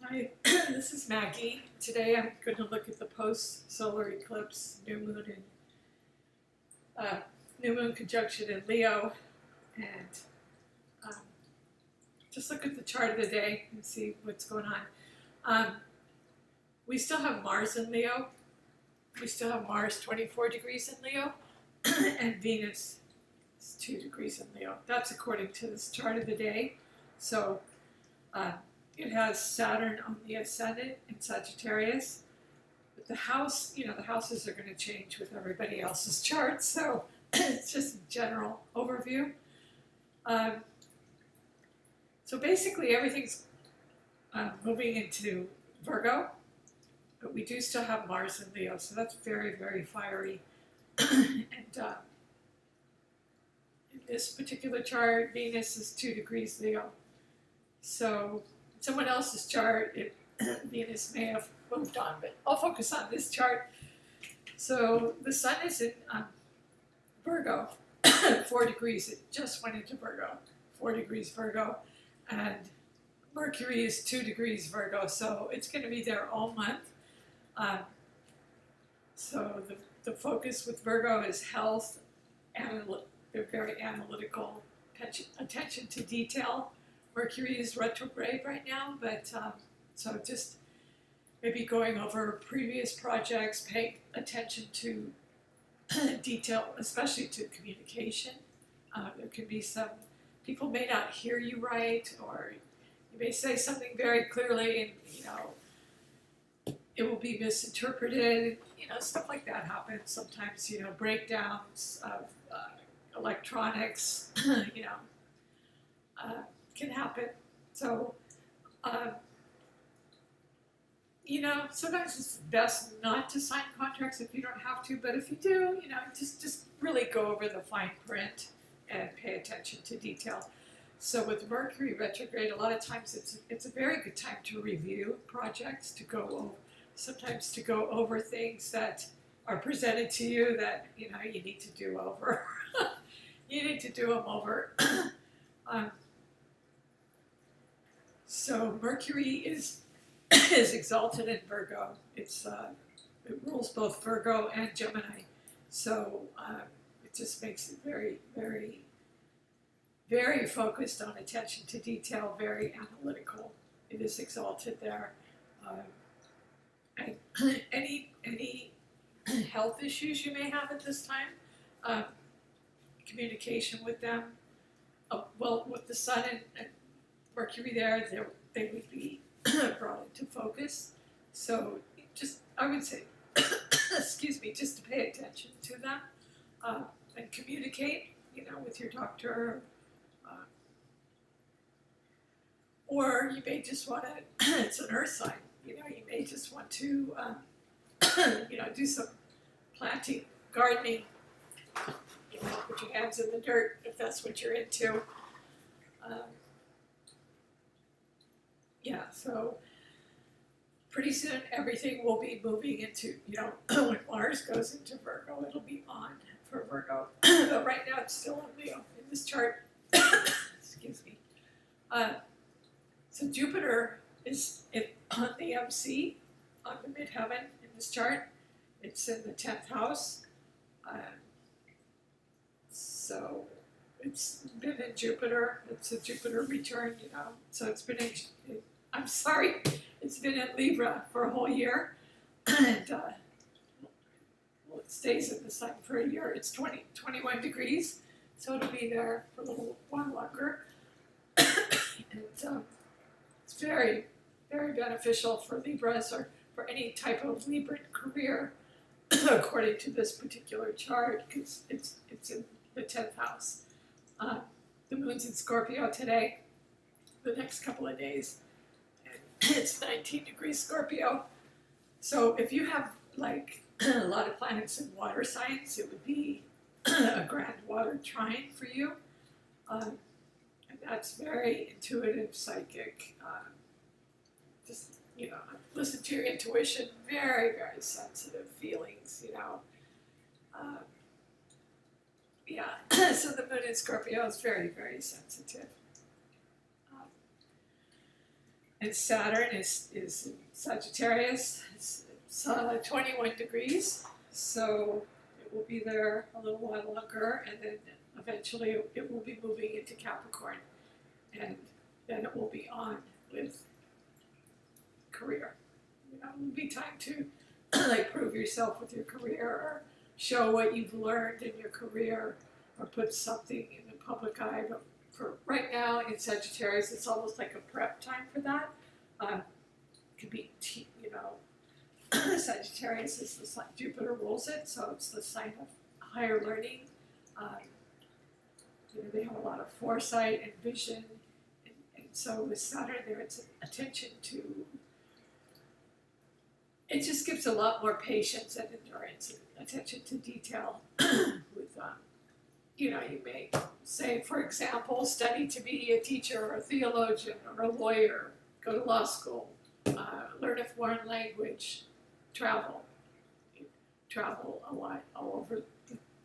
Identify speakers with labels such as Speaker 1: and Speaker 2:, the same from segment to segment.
Speaker 1: Hi, this is Maggie. Today I'm going to look at the post-solar eclipse, new moon conjunction in Leo, and um, just look at the chart of the day and see what's going on. We still have Mars in Leo. We still have Mars 24 degrees in Leo, and Venus is 2 degrees in Leo. That's according to this chart of the day. So it has Saturn on the ascendant in Sagittarius. But the house, the houses are going to change with everybody else's charts. So it's just a general overview. So basically everything's moving into Virgo. But we do still have Mars in Leo. So that's very, very fiery. And in this particular chart, Venus is 2 degrees Leo. So someone else's chart, Venus may have moved on, but I'll focus on this chart. So the sun is in Virgo, 4 degrees. It just went into Virgo, 4 degrees Virgo. And Mercury is 2 degrees Virgo, so it's going to be there all month. So the focus with Virgo is health, they're very analytical, attention to detail. Mercury is retrograde right now, but so just maybe going over previous projects, paying attention to detail, especially to communication. There can be some, people may not hear you right, or you may say something very clearly and, it will be misinterpreted, stuff like that happens. Sometimes, breakdowns of electronics, can happen. So, sometimes it's best not to sign contracts if you don't have to, but if you do, just really go over the fine print and pay attention to detail. So with Mercury retrograde, a lot of times it's a very good time to review projects, sometimes to go over things that are presented to you that, you need to do over. You need to do them over. So Mercury is exalted in Virgo. It rules both Virgo and Gemini. So it just makes it very, very, very focused on attention to detail, very analytical. It is exalted there. And any health issues you may have at this time, communication with them, well, with the Sun and Mercury there, they would be brought into focus. So I would say, excuse me, just to pay attention to them and communicate, with your doctor. Or you may just want to, it's an earth sign, you may just want to, do some planting, gardening, put your hands in the dirt if that's what you're into. So pretty soon everything will be moving into, when Mars goes into Virgo, it'll be on for Virgo. But right now it's still in Leo in this chart. Excuse me. So Jupiter is on the MC, on the midheaven in this chart. It's in the 10th house. So it's been in Jupiter. It's a Jupiter return, So it's been it's been in Libra for a whole year. And it stays in the sun for a year. It's 21 degrees. So it'll be there for a little while longer. And it's very, very beneficial for Libras or for any type of Libran career, according to this particular chart, because it's in the 10th house. The moon's in Scorpio today, the next couple of days, and it's 19 degrees Scorpio. So if you have a lot of planets in water signs, it would be a grand water trine for you. And that's very intuitive, psychic. Just, listen to your intuition, very, very sensitive feelings, So the moon in Scorpio is very, very sensitive. And Saturn is in Sagittarius. It's 21 degrees, so it will be there a little while longer, and then eventually it will be moving into Capricorn, and then it will be on with career. You know, it will be time to like prove yourself with your career, or show what you've learned in your career, or put something in the public eye. But for right now in Sagittarius, it's almost like a prep time for that. It could be, you know, Sagittarius is the sign, Jupiter rules it, so it's the sign of higher learning. You know, they have a lot of foresight and vision, and so with Saturn there, it's attention to, it just gives a lot more patience and endurance and attention to detail with, you know, you may say, for example, study to be a teacher or a theologian or a lawyer, go to law school, learn a foreign language, travel a lot all over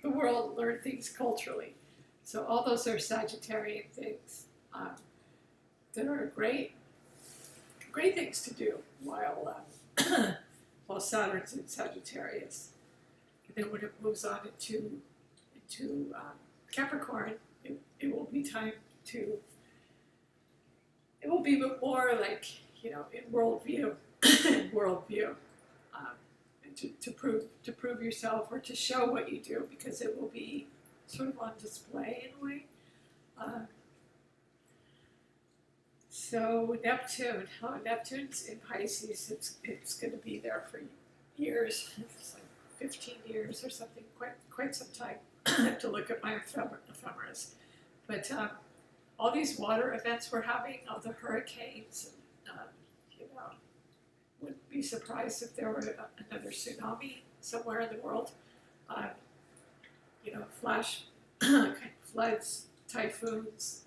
Speaker 1: the world, learn things culturally. So all those are Sagittarian things that are great things to do while while Saturn's in Sagittarius. And then when it moves on into Capricorn, it will be time to, it will be more like, you know, in worldview, and to prove yourself, or to show what you do, because it will be sort of on display in a way. So Neptune, Neptune's in Pisces. It's going to be there for years. It's like 15 years or something, quite some time. I have to look at my ephemeris. But all these water events we're having, all the hurricanes, and, you know, wouldn't be surprised if there were another tsunami somewhere in the world. You know, flash floods, typhoons,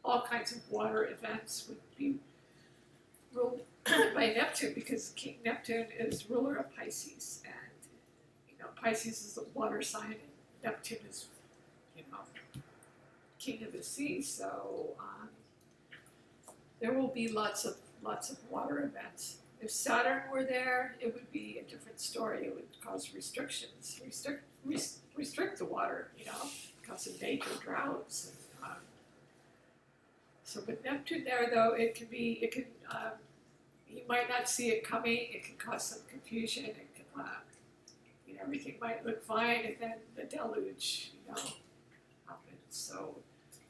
Speaker 1: all kinds of water events would be ruled by Neptune, because King Neptune is ruler of Pisces, and you know, Pisces is a water sign, and Neptune is, you know, king of the sea. So there will be lots of water events. If Saturn were there, it would be a different story. It would cause restrictions, restrict the water, you know, cause some major droughts. And, so with Neptune there, though, it can, you might not see it coming. It can cause some confusion. It can, you know, everything might look fine, and then the deluge, you know, happens. So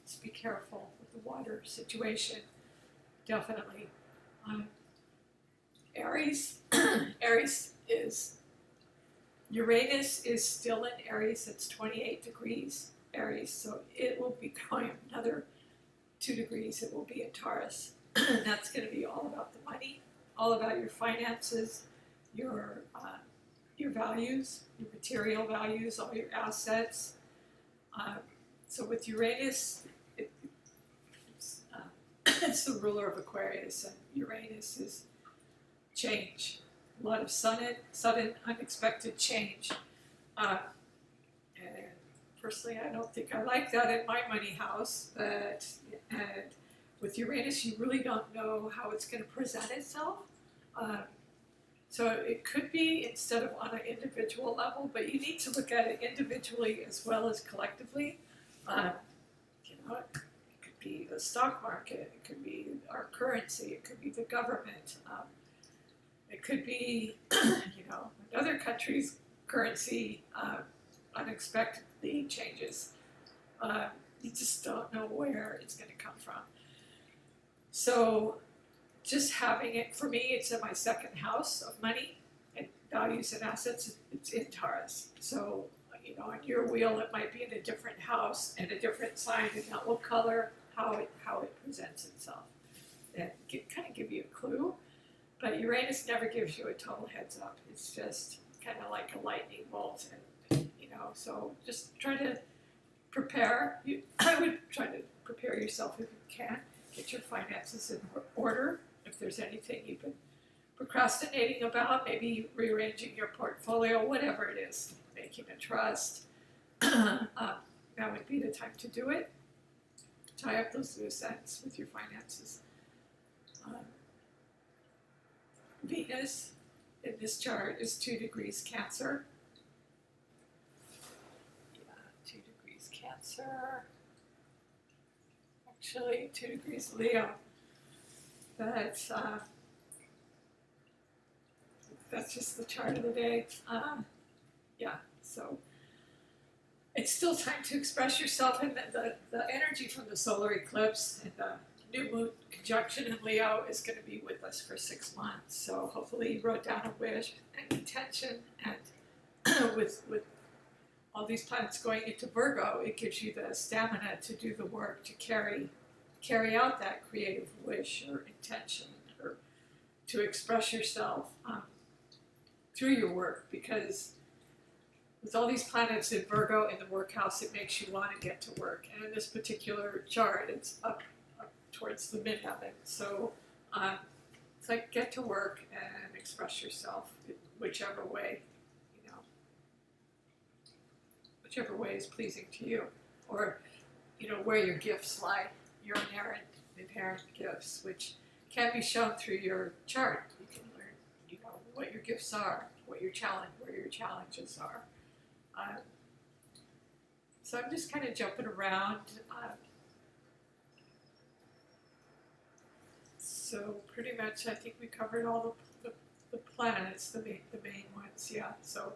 Speaker 1: just be careful with the water situation, definitely. Aries, Aries is, Uranus is still in Aries. It's 28 degrees Aries, so it will be going another 2 degrees. It will be in Taurus. And that's going to be all about the money, all about your finances, your values, your material values, all your assets. So with Uranus, it's the ruler of Aquarius, and Uranus is change, a lot of sudden unexpected change. And personally, I don't think I like that in my money house, but and with Uranus, you really don't know how it's going to present itself. So it could be, instead of on an individual level, but you need to look at it individually as well as collectively. You know, it could be the stock market, it could be our currency, it could be the government. It could be, you know, another country's currency unexpectedly changes. You just don't know where it's going to come from. So just having it, for me, it's in my second house of money and values and assets. It's in Taurus. So, you know, on your wheel, it might be in a different house and a different sign, and that will color how it presents itself. And kind of give you a clue. But Uranus never gives you a total heads up. It's just kind of like a lightning bolt, and you know. So just try to prepare. I would try to prepare yourself if you can. Get your finances in order. If there's anything you've been procrastinating about, maybe rearranging your portfolio, whatever it is, making a trust, that would be the time to do it. Tie up those loose ends with your finances. Venus in this chart is 2 degrees Cancer. Yeah, 2 degrees Cancer. Actually, 2 degrees Leo. But that's just the chart of the day. Yeah, so it's still time to express yourself, and the energy from the solar eclipse and the new moon conjunction in Leo is going to be with us for 6 months. So hopefully you wrote down a wish and intention, and with all these planets going into Virgo, it gives you the stamina to do the work to carry out that creative wish or intention, or to express yourself through your work, because with all these planets in Virgo in the work house, it makes you want to get to work. And in this particular chart, it's up towards the midheaven. So it's like get to work and express yourself whichever way, whichever way is pleasing to you, or where your gifts lie, your inherent gifts, which can be shown through your chart. You can learn, what your gifts are, where your challenges are. So I'm just kind of jumping around. So pretty much, I think we covered all the planets, the main ones. Yeah. So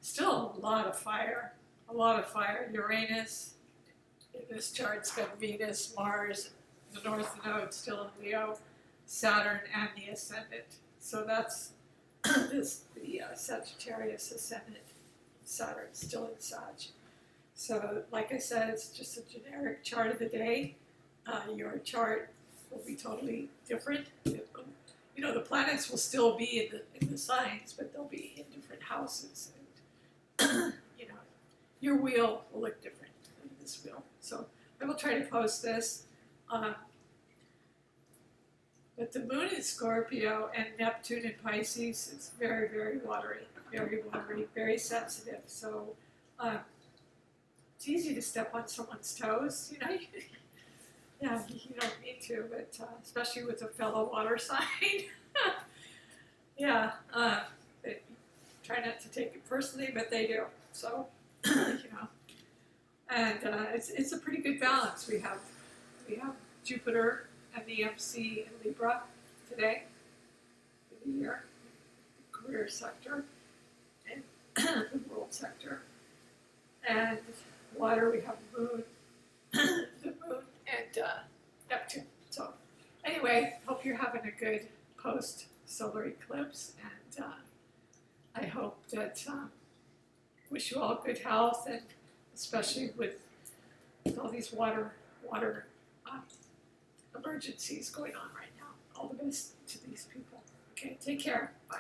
Speaker 1: still a lot of fire. Uranus in this chart's got Venus, Mars, the North Node still in Leo, Saturn, and the ascendant. So that's the Sagittarius ascendant. Saturn still in Sag. So like I said, it's just a generic chart of the day. Your chart will be totally different. The planets will still be in the signs, but they'll be in different houses. And, your wheel will look different than this wheel. So I will try to post this. But the moon in Scorpio and Neptune in Pisces is very, very watery, very sensitive. So it's easy to step on someone's toes, Yeah, you don't need to, but especially with a fellow water sign. Yeah, they try not to take it personally, but they do. So, and it's a pretty good balance. We have Jupiter and the MC in Libra today for the year, the career sector and the world sector. And water, we have Moon, the Moon, and Neptune. So anyway, hope you're having a good post-solar eclipse, and I hope that wish you all good health, and especially with all these water emergencies going on right now. All the best to these people. Okay, take care. Bye.